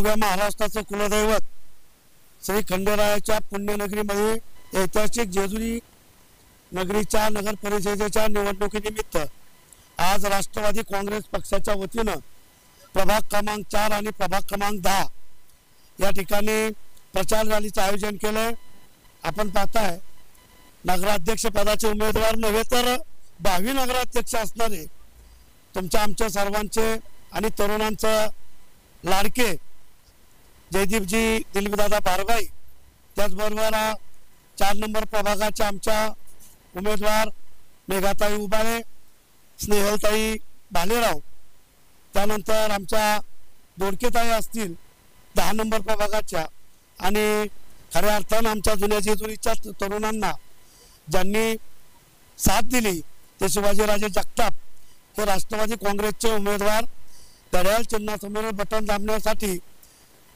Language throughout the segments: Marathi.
अवघ्या महाराष्ट्राचं कुलदैवत श्री खंडेरायाच्या पुण्यनगरीमध्ये ऐतिहासिक जेजुरी नगरीच्या नगर परिषदेच्या निवडणुकीनिमित्त आज राष्ट्रवादी काँग्रेस पक्षाच्या वतीनं प्रभाग क्रमांक 4 आणि प्रभाग क्रमांक 10 या ठिकाणी प्रचार रॅलीचं आयोजन केलंय। आपण पाहताय नगराध्यक्ष पदाचे उमेदवार नव्हे तर 22 नगराध्यक्ष असणारे तुमच्या आमच्या सर्वांचे आणि तरुणांचं लाडके जयदीपजी दिलीपदादा बारगाई, त्याचबरोबर 4 नंबर प्रभागाच्या आमच्या उमेदवार मेघाताई उबाळे, स्नेहलताई भालेराव, त्यानंतर आमच्या दोडकेताई असतील 10 नंबर प्रभागाच्या, आणि खऱ्या अर्थानं आमच्या जुन्या जेजुरीच्या तरुणांना ज्यांनी साथ दिली ते शिवाजीराजे जगताप हे राष्ट्रवादी काँग्रेसचे उमेदवार घड्याळ चिन्हासमोर बटन दाबण्यासाठी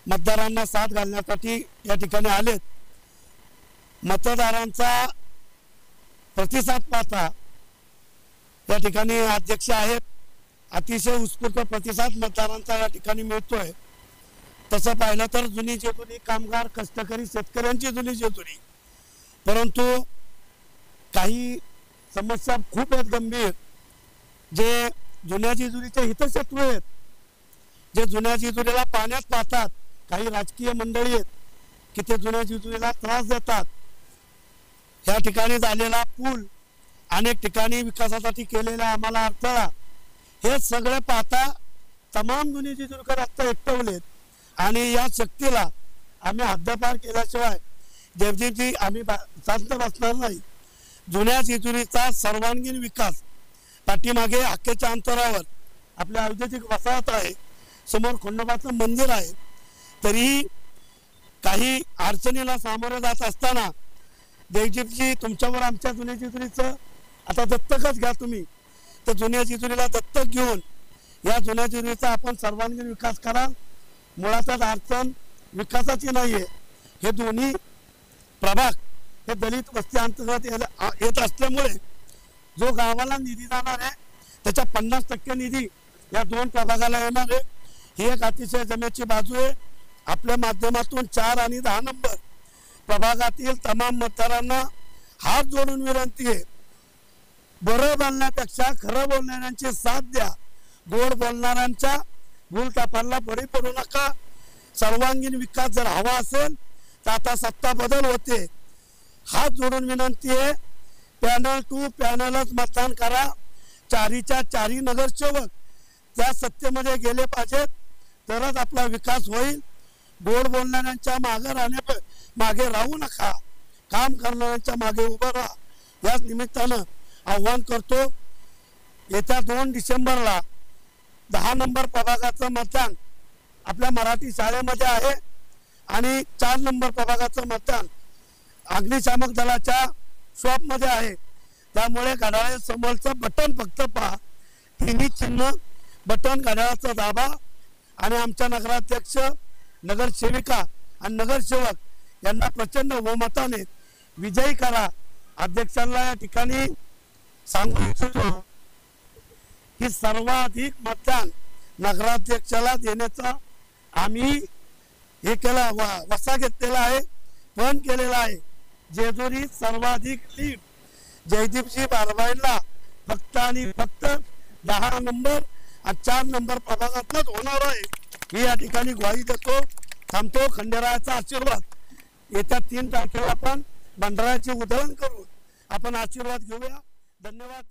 मतदारांना साथ घालण्यासाठी या ठिकाणी आलेत। मतदारांचा प्रतिसाद पाहता या ठिकाणी अध्यक्ष आहेत, अतिशय उत्स्फूर्त प्रतिसाद मतदारांचा या ठिकाणी मिळतोय। तसं पाहिलं तर जुनी जेजुरी कामगार कष्टकरी शेतकऱ्यांची जुनी जेजुरी, परंतु काही समस्या खूप आहेत गंभीर, जे जुन्या जेजुरीचे हितशत्रू आहेत, जे जुन्या जेजुरीला पाण्यात पाहतात। काही राजकीय मंडळी आहेत की ते जुन्या जेजुरीला त्रास देतात। या ठिकाणी झालेला पूल, अनेक ठिकाणी विकासासाठी केलेला आम्हाला अडथळा, हे सगळे पाहता तमाम जुने जेजुरीकर आता एकटवलेत आणि या शक्तीला आम्ही हद्दपार केल्याशिवाय जयदीपजी आम्ही शांत बसणार नाही। जुन्या जेजुरीचा सर्वांगीण विकास, पाठीमागे हाकेच्या अंतरावर आपल्या औद्योगिक वसाहत आहे, समोर खंडोबाचं मंदिर आहे, तरीही काही अडचणीला सामोरं जात असताना जयदीपजी तुमच्यावर आमच्या जुन्या जेजुरीचं आता दत्तकच घ्या तुम्ही, तर जुन्या जेजुरीला दत्तक घेऊन या जुन्या जेजुरीचा आपण सर्वांगीण विकास करा। मुळातच अडचण विकासाची नाहीये, हे दोन्ही प्रभाग हे दलित वस्ती अंतर्गत येत असल्यामुळे जो गावाला निधी जाणार आहे त्याच्या 50% निधी या 2 प्रभागाला येणार आहे। ही एक अतिशय जमेची बाजू आहे। आपल्या माध्यमातून 4 आणि 10 नंबर प्रभागातील तमाम मतदारांना हात जोडून विनंती आहे, बरं बोलण्यापेक्षा खरं बोलणाऱ्यांची साथ द्या, गोड बोलणाऱ्यांच्या भूलथापांना बळी पडू नका। सर्वांगीण विकास जर हवा असेल तर आता सत्ता बदल होते, हात जोडून विनंती आहे। पॅनल टू पॅनलच मतदान करा। 4च्या 4 नगरसेवक त्या सत्तेमध्ये गेले पाहिजेत, तरच आपला विकास होईल। गोड बोलणाऱ्यांच्या मागे राहू नका, काम करणाऱ्यांच्या मागे उभं राहा। याच निमित्तानं आव्हान करतो, येत्या 2 डिसेंबरला 10 नंबर प्रभागाचं मतदान आपल्या मराठी शाळेमध्ये आहे आणि 4 नंबर प्रभागाचं मतदान अग्निशामक दलाच्या शॉपमध्ये आहे। त्यामुळे घड्याळ समोरचं बटन फक्त पहा, तिन्ही चिन्ह बटन घड्याळाचं दाबा आणि आमच्या नगराध्यक्ष, नगरसेविका आणि नगरसेवक यांना प्रचंड बहुमताने विजयी करा। अध्यक्षांना या ठिकाणी सांगू इच्छितो की सर्वाधिक मतदान नगराध्यक्षाला देण्याचा आम्ही हे केला, वसा घेतलेला आहे, पण केलेला आहे। जेजुरी सर्वाधिक लीड जयदीपजी बारगाईला फक्त आणि फक्त 10 नंबर आणि 4 नंबर प्रभागातच होणार आहे, ही या ठिकाणी ग्वाही देतो। थांबतो। खंडेरायाचा आशीर्वाद येत्या 3 तारखेला आपण भंडाऱ्याचे उधळण करून आपण आशीर्वाद घेऊया। धन्यवाद।